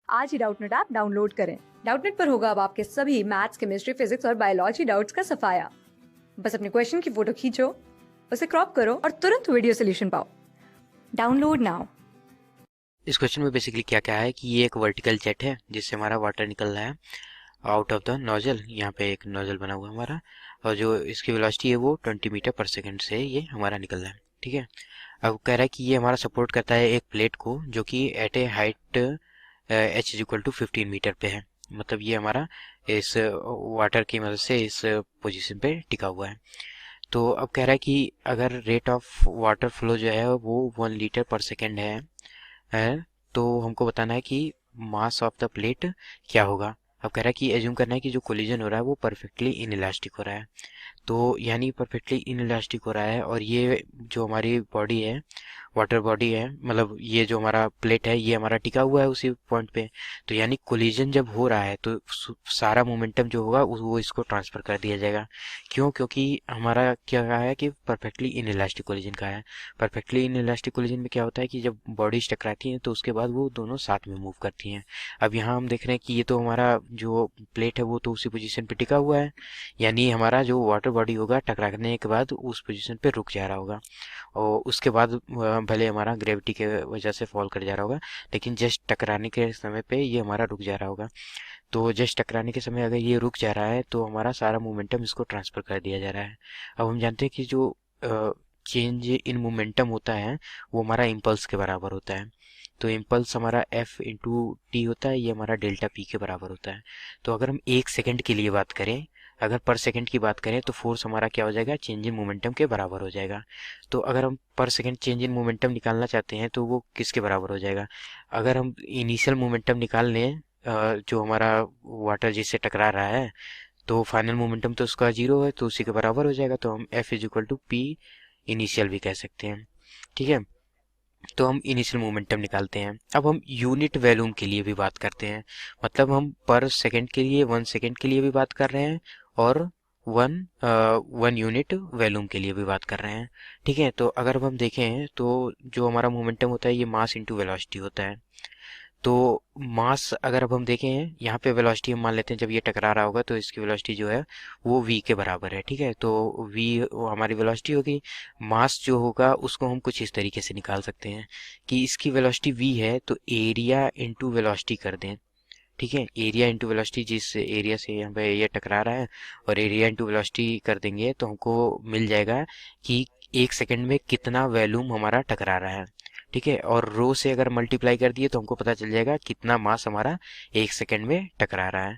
आज ही Doubtnut app download करें। Doubtnut पर होगा अब आपके सभी मैथ्स, केमिस्ट्री, फिजिक्स और बायोलॉजी डाउट्स का सफाया। बस अपने क्वेश्चन की फोटो खींचो, उसे क्रॉप करो और तुरंत वीडियो सोल्यूशन पाओ। Download now. इस क्वेश्चन में बेसिकली क्या क्या है कि ये एक वर्टिकल जेट है जिससे हमारा वाटर निकल रहा है आउट ऑफ द नोजल। यहाँ पे एक नोजल बना हुआ है हमारा, और जो इसकी वेलोसिटी है वो 20 मीटर पर सेकंड से ये हमारा निकल रहा है। ठीक है, अब कह रहा है कि ये हमारा सपोर्ट करता है एक प्लेट को जो कि at a height H is equal to 15 metre पे है। मतलब ये हमारा इस वाटर की मदद से इस पोजीशन पे टिका हुआ है। तो अब कह रहा है कि अगर रेट ऑफ वाटर फ्लो जो है वो 1 लीटर पर सेकेंड है तो हमको बताना है कि मास ऑफ द प्लेट क्या होगा। अब कह रहा है कि एज्यूम करना है कि जो कोलिजन हो रहा है वो परफेक्टली इनइलास्टिक हो रहा है। तो यानी परफेक्टली इनइलास्टिक हो रहा है, और ये जो हमारी बॉडी है, वाटर बॉडी है, मतलब ये जो हमारा प्लेट है ये हमारा टिका हुआ है उसी पॉइंट पे। तो यानी कोलिजन जब हो रहा है तो सारा मोमेंटम जो होगा वो इसको ट्रांसफर कर दिया जाएगा। क्यों? क्योंकि हमारा क्या कहा है कि परफेक्टली इनइलास्टिक कोलिजन का है। परफेक्टली इनइलास्टिक कोलिजन में क्या होता है कि जब बॉडीज टकराती हैं तो उसके बाद वो दोनों साथ में मूव करती हैं। अब यहाँ हम देख रहे हैं कि ये तो हमारा जो प्लेट है वो तो उसी पोजीशन पे टिका हुआ है, यानी हमारा जो वाटर बॉडी होगा टकराने के बाद उस पोजीशन पे रुक जा रहा होगा, और उसके बाद भले हमारा ग्रेविटी के वजह से फॉल कर जा रहा होगा, लेकिन जस्ट टकराने के समय पे ये हमारा रुक जा रहा होगा। तो जस्ट टकराने के समय अगर ये रुक जा रहा है तो हमारा सारा मोमेंटम इसको ट्रांसफर कर दिया जा रहा है। अब हम जानते हैं कि जो चेंज इन मोमेंटम होता है वो हमारा इम्पल्स के बराबर होता है। तो इम्पल्स हमारा एफ इंटू टी होता है, ये हमारा डेल्टा पी के बराबर होता है। तो अगर हम 1 सेकंड के लिए बात करें, अगर पर सेकंड की बात करें तो फोर्स हमारा क्या हो जाएगा, चेंज इन मोमेंटम के बराबर हो जाएगा। तो अगर हम पर सेकंड चेंज इन मोमेंटम निकालना चाहते हैं तो वो किसके बराबर हो जाएगा? अगर हम इनिशियल मोमेंटम निकाल लें, जो हमारा वाटर जिससे टकरा रहा है, तो फाइनल मोमेंटम तो उसका जीरो है तो उसी के बराबर हो जाएगा। तो हम F is equal to P initial भी कह सकते हैं। ठीक है, तो हम इनिशियल मोमेंटम निकालते हैं। अब हम यूनिट वॉल्यूम के लिए भी बात करते हैं, मतलब हम पर सेकंड के लिए 1 सेकंड के लिए भी बात कर रहे हैं, और वन वन यूनिट वॉल्यूम के लिए भी बात कर रहे हैं। ठीक है, तो अगर हम देखें तो जो हमारा मोमेंटम होता है ये मास इंटू वेलोसिटी होता है। तो मास अगर अब हम देखें यहाँ पे वेलोसिटी हम मान लेते हैं, जब ये टकरा रहा होगा तो इसकी वेलोसिटी जो है वो v के बराबर है। ठीक है, तो v हमारी वेलोसिटी होगी। मास जो होगा उसको हम कुछ इस तरीके से निकाल सकते हैं कि इसकी वेलोसिटी v है तो एरिया इंटू वेलोसिटी कर दें। ठीक है, एरिया इंटू वेलोसिटी, जिस एरिया से यहाँ पे ये टकरा रहा है, और एरिया इंटू वेलोसिटी कर देंगे तो हमको मिल जाएगा कि 1 सेकंड में कितना वॉल्यूम हमारा टकरा रहा है। ठीक है, और रो से अगर मल्टीप्लाई कर दिए तो हमको पता चल जाएगा कितना मास हमारा 1 सेकंड में टकरा रहा है।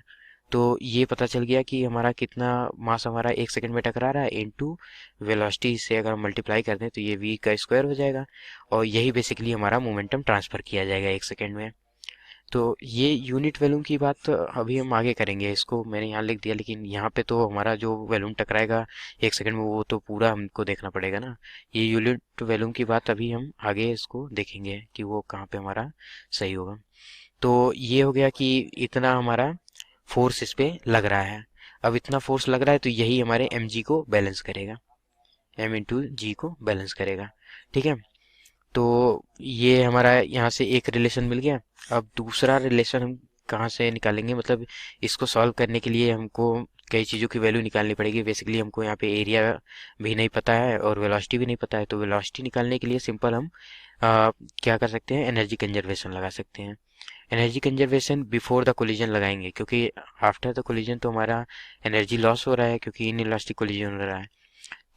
तो ये पता चल गया कि हमारा कितना मास हमारा 1 सेकंड में टकरा रहा है इनटू वेलोसिटी से अगर मल्टीप्लाई कर दें तो ये v का स्क्वायर हो जाएगा, और यही बेसिकली हमारा मोमेंटम ट्रांसफर किया जाएगा 1 सेकंड में। तो ये यूनिट वॉल्यूम की बात अभी हम आगे करेंगे, इसको मैंने यहाँ लिख दिया, लेकिन यहाँ पे तो हमारा जो वॉल्यूम टकराएगा 1 सेकंड में वो तो पूरा हमको देखना पड़ेगा ना। ये यूनिट वॉल्यूम की बात अभी हम आगे इसको देखेंगे कि वो कहाँ पे हमारा सही होगा। तो ये हो गया कि इतना हमारा फोर्स इस पे लग रहा है। अब इतना फोर्स लग रहा है तो यही हमारे एम जी को बैलेंस करेगा, एम इंटू जी को बैलेंस करेगा। ठीक है, तो ये हमारा यहाँ से एक रिलेशन मिल गया। अब दूसरा रिलेशन हम कहाँ से निकालेंगे, मतलब इसको सॉल्व करने के लिए हमको कई चीज़ों की वैल्यू निकालनी पड़ेगी। बेसिकली हमको यहाँ पे एरिया भी नहीं पता है और वेलोसिटी भी नहीं पता है, तो वेलोसिटी निकालने के लिए सिंपल हम क्या कर सकते हैं, एनर्जी कंजर्वेशन लगा सकते हैं। Energy conservation before the collision लगाएंगे, क्योंकि आफ्टर द कोलिजन तो हमारा एनर्जी लॉस हो रहा है क्योंकि इनइलास्टिक कोलिजन हो रहा है।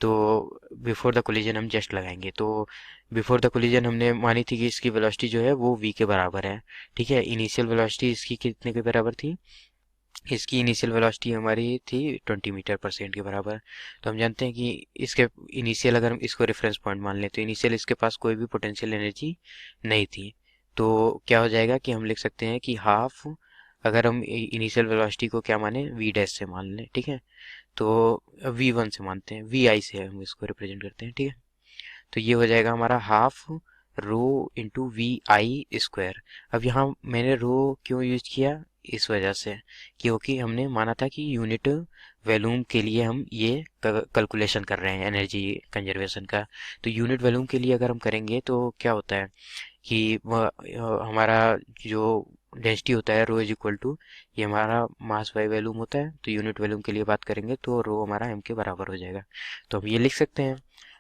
तो बिफोर द कोलिजन हम जस्ट लगाएंगे। तो बिफोर द कोलिजन हमने मानी थी कि इसकी वेलोसिटी जो है वो v के बराबर है। ठीक है, इनिशियल वेलोसिटी इसकी कितने के बराबर थी, इसकी इनिशियल वेलोसिटी हमारी थी 20 मीटर पर सेकंड के बराबर। तो हम जानते हैं कि इसके इनिशियल, अगर हम इसको रेफरेंस पॉइंट मान लें तो इनिशियल इसके पास कोई भी पोटेंशियल एनर्जी नहीं थी। तो क्या हो जाएगा कि हम लिख सकते हैं कि हाफ, अगर हम इनिशियल वेलोसिटी को क्या माने, v डैश से मान लें। ठीक है, तो v1 से मानते हैं, vi से हम इसको रिप्रेजेंट करते हैं। ठीक है, तो ये हो जाएगा हमारा half rho into V I square. अब यहाँ मैंने रो क्यों यूज किया, इस वजह से क्योंकि हमने माना था कि यूनिट वॉल्यूम के लिए हम ये कैलकुलेशन कर रहे हैं एनर्जी कंजर्वेशन का। तो यूनिट वॉल्यूम के लिए अगर हम करेंगे तो क्या होता है कि हमारा जो डेंसिटी होता है रो इज इक्वल टू, ये हमारा मास बाय वॉल्यूम होता है, तो यूनिट वॉल्यूम के लिए बात करेंगे तो रो हमारा एम के बराबर हो जाएगा। तो हम ये लिख सकते हैं।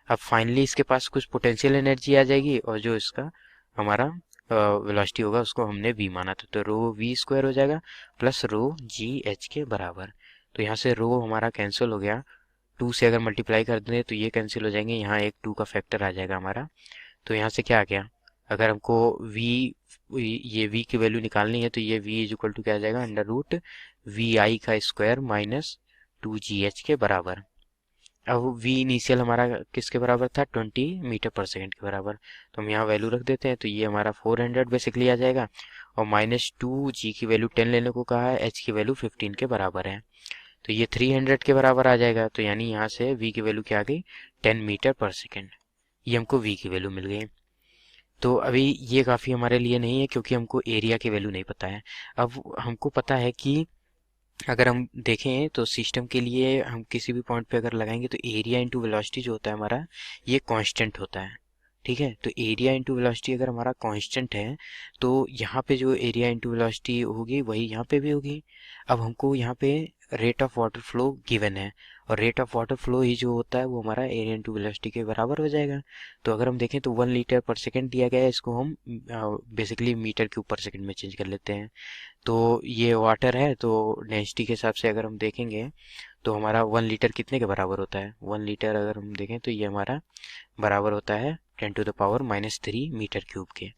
अब फाइनली इसके पास कुछ पोटेंशियल एनर्जी आ जाएगी और जो इसका हमारा वेलोसिटी होगा उसको हमने वी माना था, तो रो वी स्क्वायर हो जाएगा प्लस रो जी एच के बराबर। तो यहाँ से रो हमारा कैंसिल हो गया, 2 से अगर मल्टीप्लाई कर दें तो ये कैंसिल हो जाएंगे, यहाँ एक 2 का फैक्टर आ जाएगा हमारा। तो यहाँ से क्या आ गया, अगर हमको v, ये v की वैल्यू निकालनी है तो ये v इज इक्वल टू क्या आ जाएगा, अंडर रूट वी आई का स्क्वायर माइनस 2gh के बराबर। अब v इनिशियल हमारा किसके बराबर था, 20 मीटर पर सेकेंड के बराबर, तो हम यहाँ वैल्यू रख देते हैं, तो ये हमारा 400 बेसिकली आ जाएगा। और माइनस 2g की वैल्यू 10 लेने को कहा है, h की वैल्यू 15 के बराबर है, तो ये 300 के बराबर आ जाएगा। तो यानी यहाँ से v की वैल्यू क्या आ गई, 10 मीटर पर सेकेंड, ये हमको v की वैल्यू मिल गई। तो अभी ये काफ़ी हमारे लिए नहीं है क्योंकि हमको एरिया की वैल्यू नहीं पता है। अब हमको पता है कि अगर हम देखें तो सिस्टम के लिए हम किसी भी पॉइंट पे अगर लगाएंगे तो एरिया इंटू वेलोसिटी जो होता है हमारा, ये कांस्टेंट होता है। ठीक है, तो एरिया इंटू वेलोसिटी अगर हमारा कांस्टेंट है तो यहाँ पे जो एरिया इंटू वेलोसिटी होगी वही यहाँ पे भी होगी। अब हमको यहाँ पे rate of water flow given है, और रेट ऑफ वाटर फ्लो ही जो होता है वो हमारा एरिया इंटू वेलोसिटी के बराबर हो जाएगा। तो अगर हम देखें तो 1 लीटर पर सेकेंड दिया गया है, इसको हम बेसिकली मीटर क्यूब पर सेकेंड में चेंज कर लेते हैं। तो ये वाटर है, तो डेंसिटी के हिसाब से अगर हम देखेंगे तो हमारा 1 लीटर कितने के बराबर होता है, 1 लीटर अगर हम देखें तो ये हमारा बराबर होता है 10⁻³ मीटर क्यूब के।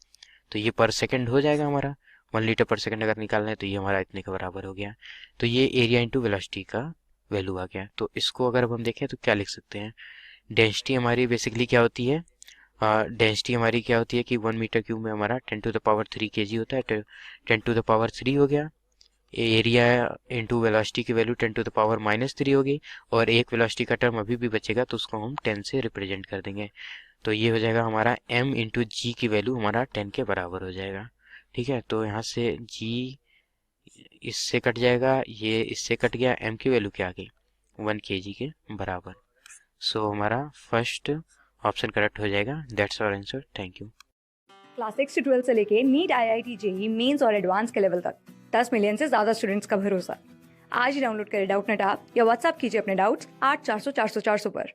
तो ये पर सेकंड हो जाएगा हमारा, 1 लीटर पर सेकंड अगर निकालना है तो ये हमारा इतने के बराबर हो गया। तो ये एरिया इंटू वेलोसिटी का वैल्यू आ गया। तो इसको अगर अब हम देखें तो क्या लिख सकते हैं, डेंसिटी हमारी बेसिकली क्या होती है, डेंसिटी हमारी क्या होती है कि 1 मीटर क्यूब में हमारा 10⁻³ kg होता है, 10⁻³ हो गया। एरिया इंटू वेलोसिटी की वैल्यू 10⁻³ होगी, और एक वेलोसिटी का टर्म अभी भी बचेगा तो उसको हम 10 से रिप्रेजेंट कर देंगे। तो ये हो जाएगा हमारा m इंटू जी की वैल्यू हमारा 10 के बराबर हो जाएगा। ठीक है, तो यहाँ से g इससे कट जाएगा, ये इससे कट गया, m की वैल्यू क्या आ गई, 1 kg के बराबर। सो हमारा फर्स्ट ऑप्शन करेक्ट हो जाएगा। That's our answer, thank you. Class 6 से 12 से लेके नीट, IIT, जेई मेंस और एडवांस के लेवल तक 10 मिलियन से ज्यादा स्टूडेंट्स का भरोसा। आज ही डाउनलोड करें डाउटनेट ऐप या व्हाट्सएप कीजिए अपने डाउट्स 8400 400 400 पर।